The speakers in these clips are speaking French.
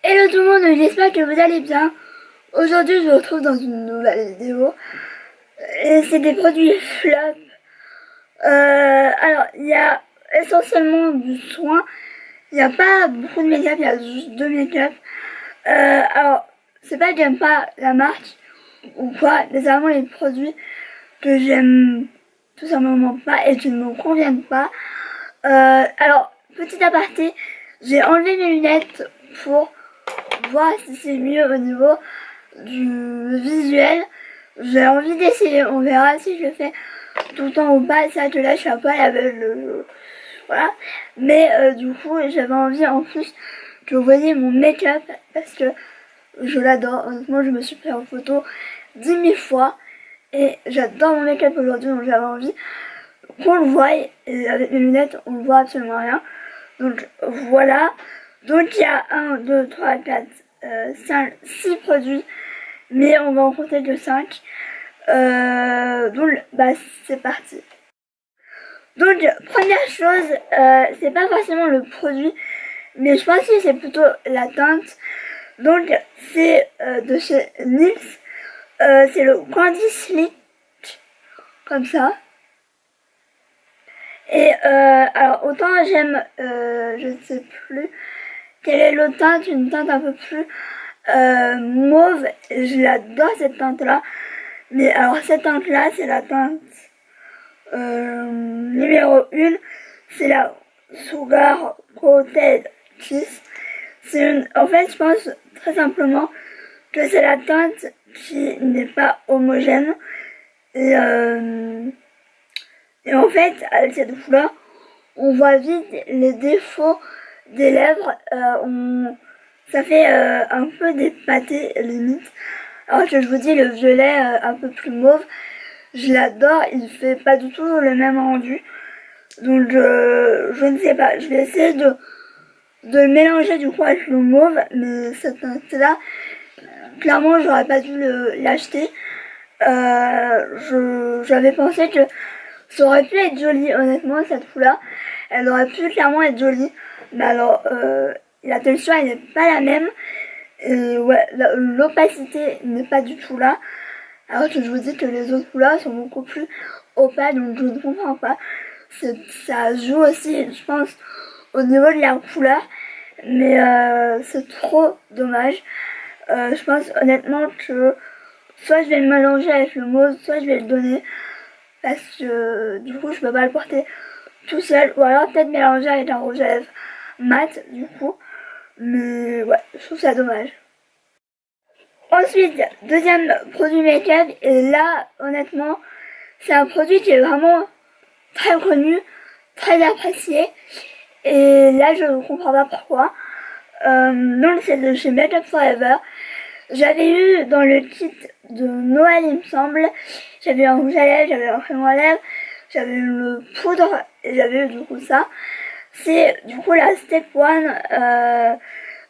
Hello tout le monde, j'espère que vous allez bien. Aujourd'hui, je vous retrouve dans une nouvelle vidéo. Et c'est des produits flop. Alors, il y a essentiellement du soin. Il n'y a pas beaucoup de make-up, il y a juste deux make-up. Alors, c'est pas que j'aime pas la marque ou quoi, mais c'est vraiment les produits que j'aime tout simplement pas et qui ne me conviennent pas. Alors, petit aparté, j'ai enlevé mes lunettes pour voir si c'est mieux au niveau du visuel. J'ai envie d'essayer, on verra si je le fais tout le temps ou pas. C'est vrai que là je suis un peu à l'aveugle, voilà. Mais du coup j'avais envie en plus que vous voyez mon make-up parce que je l'adore. Honnêtement je me suis pris en photo 10 000 fois et j'adore mon make-up aujourd'hui, donc j'avais envie qu'on le voie. Et avec mes lunettes on ne voit absolument rien. Donc voilà. Donc il y a 1, 2, 3, 4, 5, 6 produits, mais on va en compter que 5. Donc bah c'est parti. Donc première chose, c'est pas forcément le produit, mais je pense que c'est plutôt la teinte. Donc c'est de chez NYX, c'est le Candy Slick, comme ça. Et alors autant j'aime, je ne sais plus quelle est l'autre teinte, une teinte un peu plus mauve. Je l'adore cette teinte là. Mais alors cette teinte là c'est la teinte numéro 1. C'est la Sugar Coated Kiss. En fait je pense très simplement que c'est la teinte qui n'est pas homogène. Et en fait avec cette couleur on voit vite les défauts des lèvres. Ça fait un peu des pâtés limite. Alors que je vous dis le violet un peu plus mauve, je l'adore, il fait pas du tout le même rendu. Donc je ne sais pas, je vais essayer de le mélanger du coup avec le mauve, mais cette teinte là, clairement j'aurais pas dû l'acheter. J'avais pensé que ça aurait pu être joli, honnêtement cette couleur, elle aurait pu clairement être jolie. Mais alors la texture elle n'est pas la même. Et ouais, l'opacité n'est pas du tout là. Alors que je vous dis que les autres couleurs sont beaucoup plus opaques, donc je ne comprends pas. Ça joue aussi, je pense, au niveau de la couleur. Mais c'est trop dommage. Je pense honnêtement que soit je vais le mélanger avec le mauve, soit je vais le donner. Parce que du coup je peux pas le porter tout seul. Ou alors peut-être mélanger avec un rouge à lèvres mat du coup. Mais ouais, je trouve ça dommage. Ensuite, deuxième produit make-up, et là, honnêtement, c'est un produit qui est vraiment très connu, très apprécié, et là, je ne comprends pas pourquoi. Donc, c'est de chez Make Up Forever. J'avais eu dans le kit de Noël, il me semble, j'avais un rouge à lèvres, j'avais un crayon à lèvres, j'avais une poudre, et j'avais eu du coup ça. C'est du coup la Step 1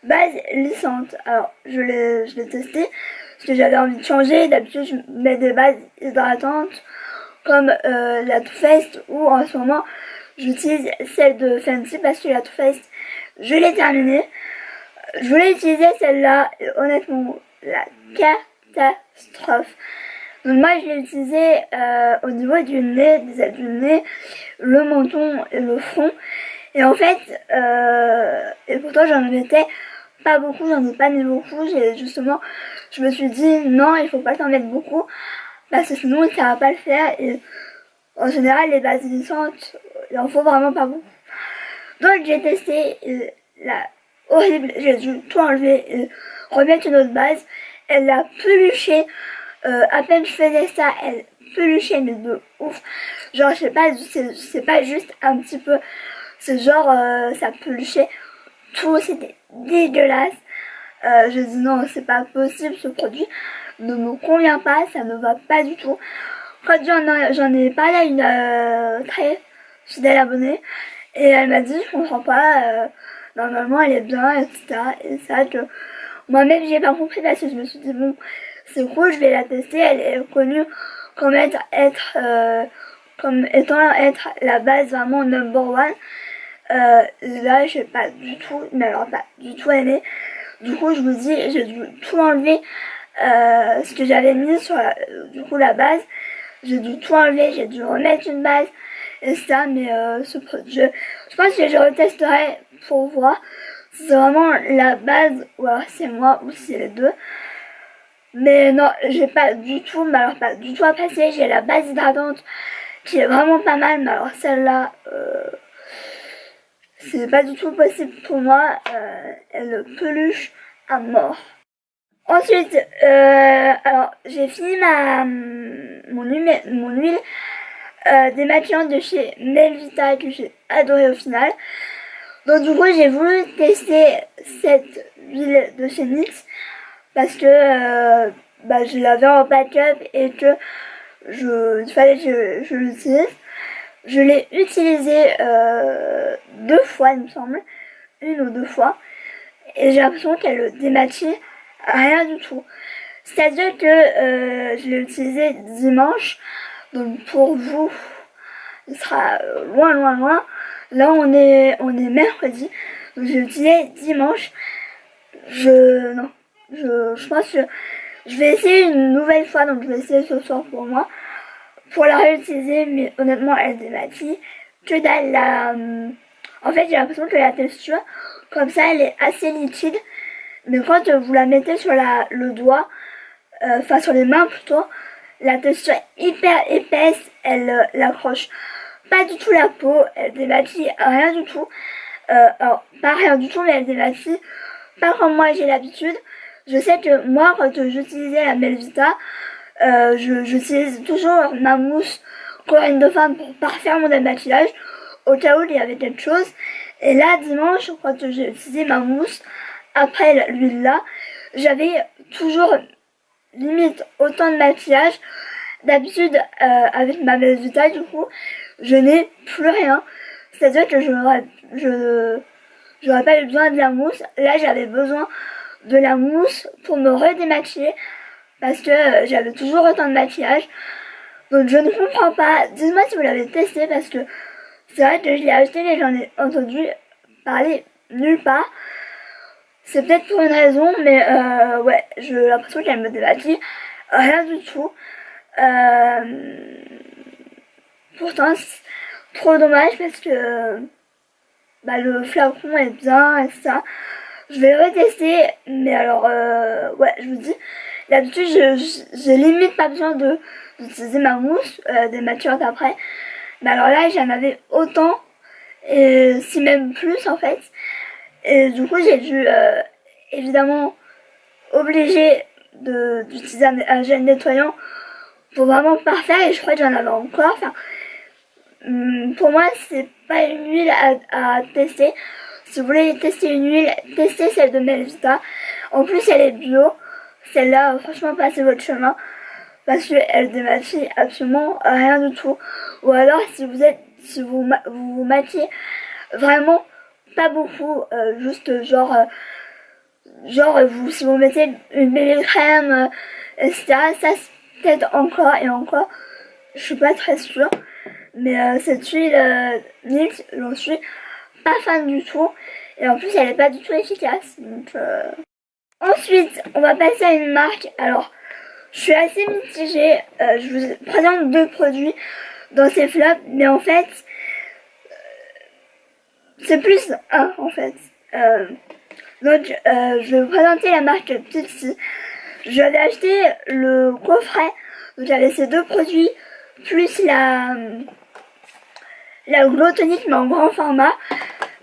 base lissante. Alors je l'ai testé parce que j'avais envie de changer. D'habitude je mets des bases hydratantes comme la Too Faced, ou en ce moment j'utilise celle de Fenty parce que la Too Faced je l'ai terminée. Je voulais utiliser celle-là et honnêtement la catastrophe. Donc moi je l'ai utilisé au niveau du nez, des ailes du nez, le menton et le front. Et en fait, et pourtant j'en mettais pas beaucoup, j'en ai pas mis beaucoup. Justement, je me suis dit non, il faut pas t'en mettre beaucoup parce que sinon ça va pas le faire. Et en général, les bases lissantes, il en faut vraiment pas beaucoup. Donc j'ai testé, et la horrible, j'ai dû tout enlever et remettre une autre base. Elle a peluché. À peine je faisais ça, elle peluchait mais de ouf. Genre je sais pas, c'est pas juste un petit peu. C'est genre ça peluchait tout, c'était dégueulasse. Je dis non, c'est pas possible, ce produit ne me convient pas, ça ne va pas du tout. Quand j'en ai parlé à une très fidèle abonnée, et elle m'a dit je comprends pas, normalement elle est bien, etc. Et c'est vrai que moi-même j'ai pas compris parce que je me suis dit bon c'est cool, je vais la tester, elle est connue comme être la base vraiment number one. Là j'ai pas du tout, mais alors pas du tout aimé. Du coup, je vous dis, j'ai dû tout enlever ce que j'avais mis sur la base. J'ai dû tout enlever, j'ai dû remettre une base et ça, mais je pense que je retesterai pour voir si c'est vraiment la base ou alors c'est moi ou si c'est les deux. Mais non, j'ai pas du tout, mais alors pas du tout apprécié. J'ai la base hydratante qui est vraiment pas mal, mais alors celle-là, c'est pas du tout possible pour moi. Elle peluche à mort. Ensuite, alors j'ai fini mon huile démaquillante de chez Melvita que j'ai adoré au final. Donc du coup j'ai voulu tester cette huile de chez NYX parce que je l'avais en backup et que il fallait que je l'utilise. Je l'ai utilisée 2 fois il me semble, 1 ou 2 fois, et j'ai l'impression qu'elle démaquille rien du tout. C'est-à-dire que je l'ai utilisé dimanche, donc pour vous, il sera loin. Là on est mercredi, donc j'ai utilisé dimanche. Je pense que je vais essayer une nouvelle fois, donc je vais essayer ce soir pour moi, pour la réutiliser, mais honnêtement elle démaquille que dalle. En fait j'ai l'impression que la texture, comme ça elle est assez liquide, mais quand vous la mettez sur le doigt, enfin sur les mains plutôt, la texture est hyper épaisse, elle accroche pas du tout la peau, elle démaquille rien du tout. Alors pas rien du tout, mais elle démaquille pas comme moi j'ai l'habitude. Je sais que moi quand j'utilisais la Melvita, j'utilise toujours ma mousse Corinne de femme pour parfaire mon démaquillage au cas où il y avait quelque chose. Et là dimanche quand j'ai utilisé ma mousse après l'huile là, j'avais toujours limite autant de maquillage. D'habitude avec ma Melvita du coup je n'ai plus rien, c'est à dire que j'aurais pas eu besoin de la mousse. Là j'avais besoin de la mousse pour me redémaquiller parce que j'avais toujours autant de maquillage. Donc je ne comprends pas, dites-moi si vous l'avez testé parce que c'est vrai que je l'ai acheté mais j'en ai entendu parler nulle part. C'est peut-être pour une raison, mais ouais, j'ai l'impression qu'elle me démaquille rien du tout. Pourtant c'est trop dommage parce que le flacon est bien et ça. Je vais le retester, mais alors ouais, je vous dis, d'habitude j'ai limite pas besoin d'utiliser ma mousse démaquillante après, mais alors là j'en avais autant et si même plus en fait, et du coup j'ai dû évidemment obligé d'utiliser un gel nettoyant pour vraiment parfaire, et je crois que j'en avais encore. Enfin, pour moi c'est pas une huile à tester. Si vous voulez tester une huile, testez celle de Melvita. En plus elle est bio. Celle-là, franchement passez votre chemin parce qu'elle démaquille absolument rien du tout. Ou alors si vous maquillez vraiment pas beaucoup, juste si vous mettez une bébé crème, etc. Ça peut-être encore et encore. Je suis pas très sûre. Mais cette huile NYX, j'en suis pas fan du tout. Et en plus, elle est pas du tout efficace. Donc, ensuite, on va passer à une marque. Alors, je suis assez mitigée. Je vous présente 2 produits dans ces flops. Mais en fait, c'est plus un en fait. Donc, je vais vous présenter la marque Pixi. J'avais acheté le coffret. Donc, j'avais ces 2 produits. Plus la glow tonic mais en grand format.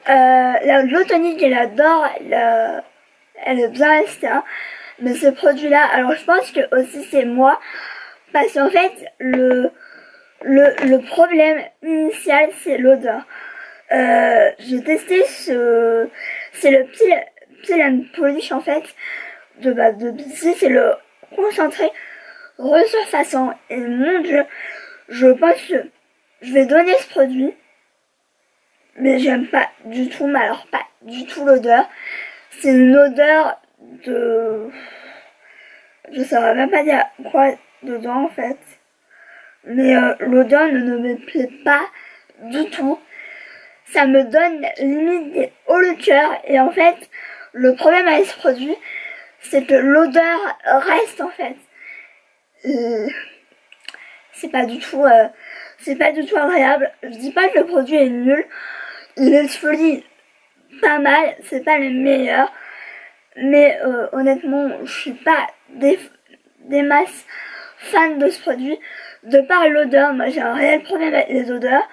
La glow tonic je l'adore, elle est bien, etc. Mais ce produit là, alors je pense que aussi c'est moi, parce qu'en fait le problème initial c'est l'odeur. J'ai testé c'est le Peel and Polish en fait de BC, c'est le concentré resurfaçant, et mon dieu, je pense que je vais donner ce produit, mais j'aime pas du tout, mais alors pas du tout l'odeur. C'est une odeur de... je saurais même pas dire quoi dedans en fait. Mais l'odeur ne me plaît pas du tout. Ça me donne limite des hauts le cœur. Et en fait, Le problème avec ce produit, c'est que l'odeur reste en fait. C'est pas du tout agréable. Je dis pas que le produit est nul. Il exfolie pas mal, c'est pas le meilleur. Mais honnêtement, je suis pas des masses fan de ce produit. De par l'odeur, moi j'ai un réel problème avec les odeurs.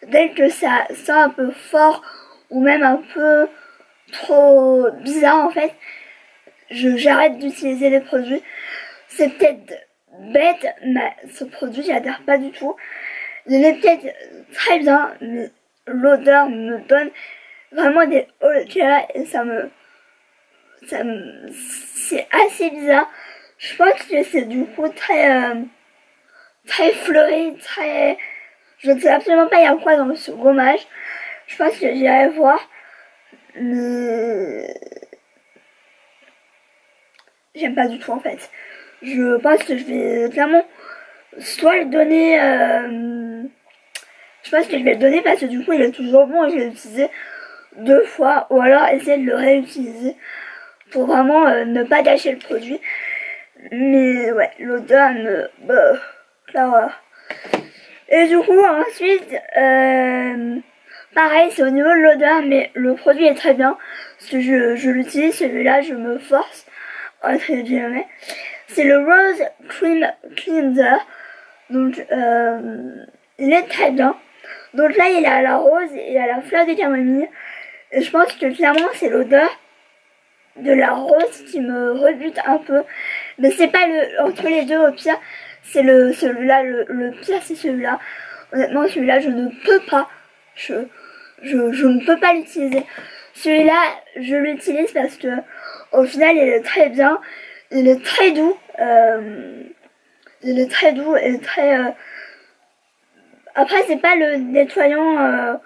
Dès que ça sent un peu fort ou même un peu trop bizarre en fait, j'arrête d'utiliser les produits. C'est peut-être bête, mais ce produit j'adhère pas du tout. Il est peut-être très bien, mais l'odeur me donne vraiment des hauts le cœur et c'est assez bizarre. Je pense que c'est du coup très fleuri, très... Je ne sais absolument pas il y a quoi dans ce gommage. Je pense que j'irai voir. Mais... J'aime pas du tout en fait. Je pense que je vais clairement soit le donner... Je pense que je vais le donner parce que du coup il est toujours bon et je l'ai utilisé 2 fois. Ou alors essayer de le réutiliser pour vraiment ne pas gâcher le produit. Mais ouais, l'odeur me... l'horreur. Et du coup, ensuite, pareil, c'est au niveau de l'odeur, mais le produit est très bien. Parce que je l'utilise, celui-là, je me force, entre guillemets. C'est le Rose Cream Cleanser. Donc, il est très bien. Donc là, il a la rose et il a la fleur de camomille. Et je pense que clairement, c'est l'odeur de la rose qui me rebute un peu. Mais c'est pas entre les deux au pire. C'est celui-là, le pire c'est celui-là. Honnêtement, celui-là, je ne peux pas. Je ne peux pas l'utiliser. Celui-là, je l'utilise parce que au final, il est très bien. Il est très doux. Il est très doux et très... Après, c'est pas le nettoyant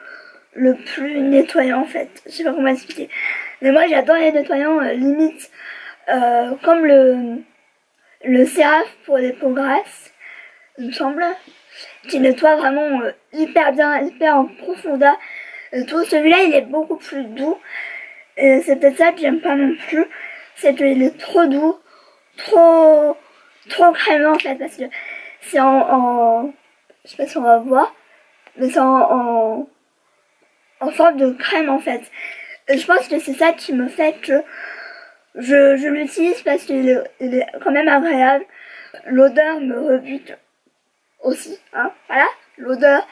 le plus nettoyant en fait. Je sais pas comment expliquer. Mais moi, j'adore les nettoyants limite comme le Cerafe pour les peaux grasses, il me semble, qui nettoie vraiment hyper bien, hyper en profondeur. Et tout celui-là, il est beaucoup plus doux. Et c'est peut-être ça que j'aime pas non plus, c'est qu'il est trop doux, trop crémeux en fait, parce que c'est je sais pas si on va voir, mais c'est en forme de crème en fait. Et je pense que c'est ça qui me fait que je l'utilise parce qu'il est quand même agréable. L'odeur me rebute aussi, hein, voilà. L'odeur,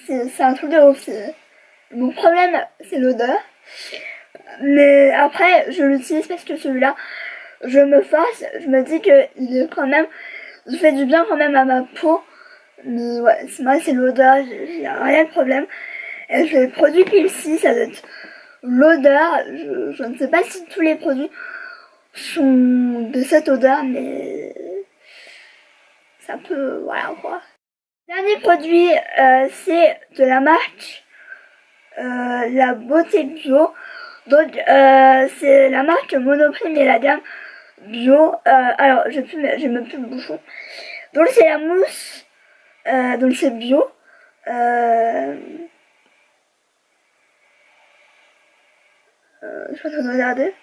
c'est un truc de ouf. Mon problème, c'est l'odeur. Mais après, je l'utilise parce que celui-là, je me force, je me dis que il est quand même, il fait du bien quand même à ma peau. Mais ouais, moi c'est l'odeur, j'ai un réel problème. Et les produits Pilsi, ça doit être l'odeur. Je ne sais pas si tous les produits sont de cette odeur, mais ça peut, voilà quoi. Dernier produit, c'est de la marque La Beauté Bio. Donc c'est la marque Monoprix et la gamme bio. Alors j'ai même plus le bouchon. Donc c'est la mousse. Donc c'est bio. Je suis en train de regarder.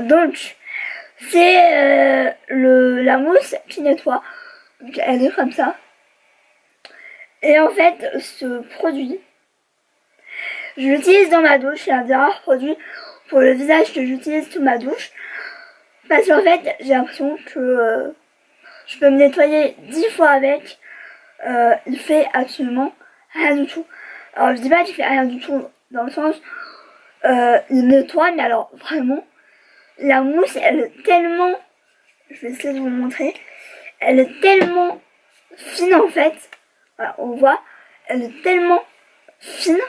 Donc c'est la mousse qui nettoie. Donc, elle est comme ça. Et en fait, ce produit, je l'utilise dans ma douche. C'est un des rares produits pour le visage que j'utilise sous ma douche. Parce qu'en fait, j'ai l'impression que je peux me nettoyer 10 fois avec. Il fait absolument rien du tout. Alors, je dis pas qu'il fait rien du tout dans le sens, il nettoie, mais alors vraiment, la mousse, elle est tellement... Je vais essayer de vous montrer. Elle est tellement fine en fait. Voilà, on voit. Elle est tellement fine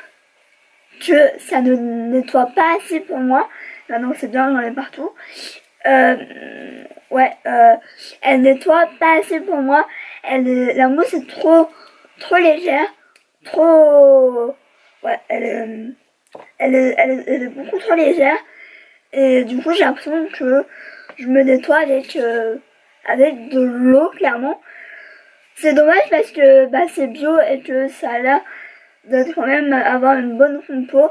que ça ne nettoie pas assez pour moi. Maintenant c'est bien, j'en ai partout. Ouais, elle nettoie pas assez pour moi. La mousse est trop légère. Trop... Ouais, elle est beaucoup trop légère. Et du coup j'ai l'impression que je me nettoie avec de l'eau clairement. C'est dommage parce que c'est bio et que ça a l'air d'être quand même avoir une bonne fond de peau.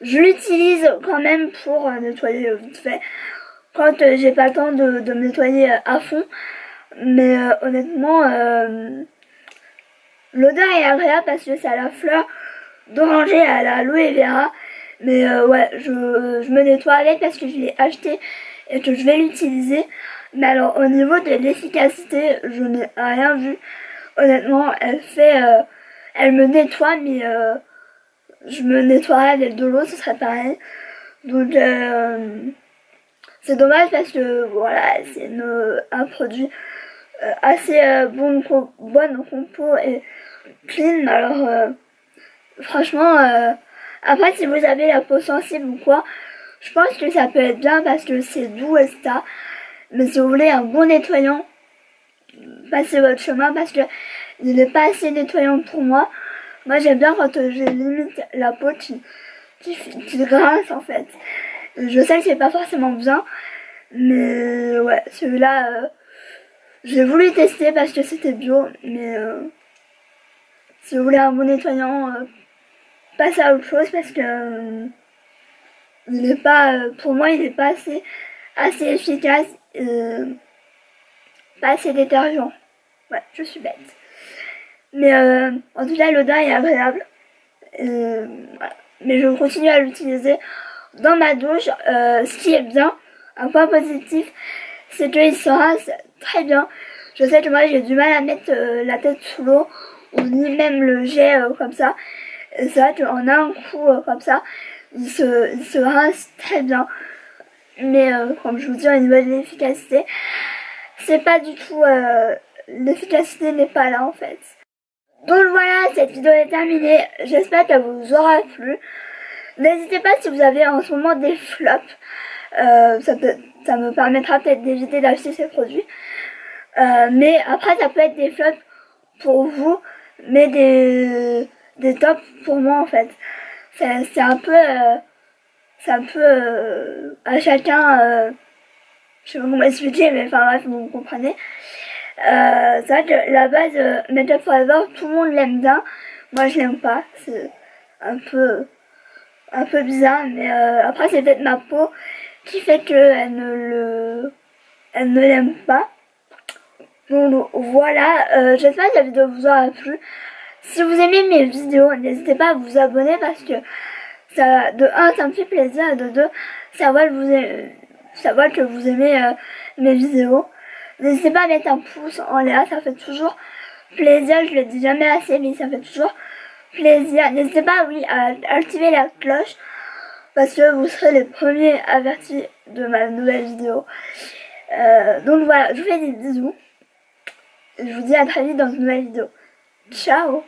je l'utilise quand même pour nettoyer vite fait quand j'ai pas le temps de me nettoyer à fond. Mais honnêtement, l'odeur est agréable parce que c'est à la fleur d'oranger, à l'aloe vera. Mais ouais, je me nettoie avec parce que je l'ai acheté et que je vais l'utiliser. Mais alors au niveau de l'efficacité, je n'ai rien vu. Honnêtement, elle me nettoie, mais je me nettoierais avec de l'eau, ce serait pareil. Donc c'est dommage parce que voilà, c'est un produit assez bonne compo et clean. Alors franchement, après si vous avez la peau sensible ou quoi, je pense que ça peut être bien parce que c'est doux et ça. Mais si vous voulez un bon nettoyant, passez votre chemin parce que il n'est pas assez nettoyant pour moi. Moi j'aime bien quand j'ai limite la peau qui grince en fait. Je sais que c'est pas forcément bien, mais ouais, celui-là, j'ai voulu tester parce que c'était bio, mais si vous voulez un bon nettoyant, passez à autre chose parce que il est pas, pour moi, il est pas assez efficace, pas assez détergent. Ouais, je suis bête. Mais en tout cas, l'odeur est agréable. Voilà. Mais je continue à l'utiliser dans ma douche. Ce qui est bien, un point positif, c'est qu'il se rince très bien. Je sais que moi j'ai du mal à mettre la tête sous l'eau ou ni même le jet comme ça. Et c'est vrai qu'en un coup comme ça, il se rince très bien. Mais comme je vous dis, au niveau de l'efficacité, c'est pas du tout... l'efficacité n'est pas là en fait. Donc voilà, cette vidéo est terminée. J'espère qu'elle vous aura plu. N'hésitez pas si vous avez en ce moment des flops. Ça me permettra peut-être d'éviter d'acheter ces produits. Mais après, ça peut être des flops pour vous, mais des tops pour moi en fait. C'est un peu, à chacun. Je sais pas comment expliquer, mais enfin bref, vous comprenez. C'est vrai que la base Make Up Forever, tout le monde l'aime bien. Moi, je l'aime pas. C'est un peu bizarre, mais après c'est peut-être ma peau qui fait qu'elle elle ne l'aime pas. Donc voilà, j'espère que la vidéo vous aura plu. Si vous aimez mes vidéos, n'hésitez pas à vous abonner parce que ça, de un, ça me fait plaisir, et de deux, ça voit que vous aimez mes vidéos. N'hésitez pas à mettre un pouce en l'air, ça fait toujours plaisir, je le dis jamais assez, mais ça fait toujours plaisir. N'hésitez pas, oui, à activer la cloche parce que vous serez les premiers avertis de ma nouvelle vidéo. Donc voilà, je vous fais des bisous. Je vous dis à très vite dans une nouvelle vidéo. Ciao!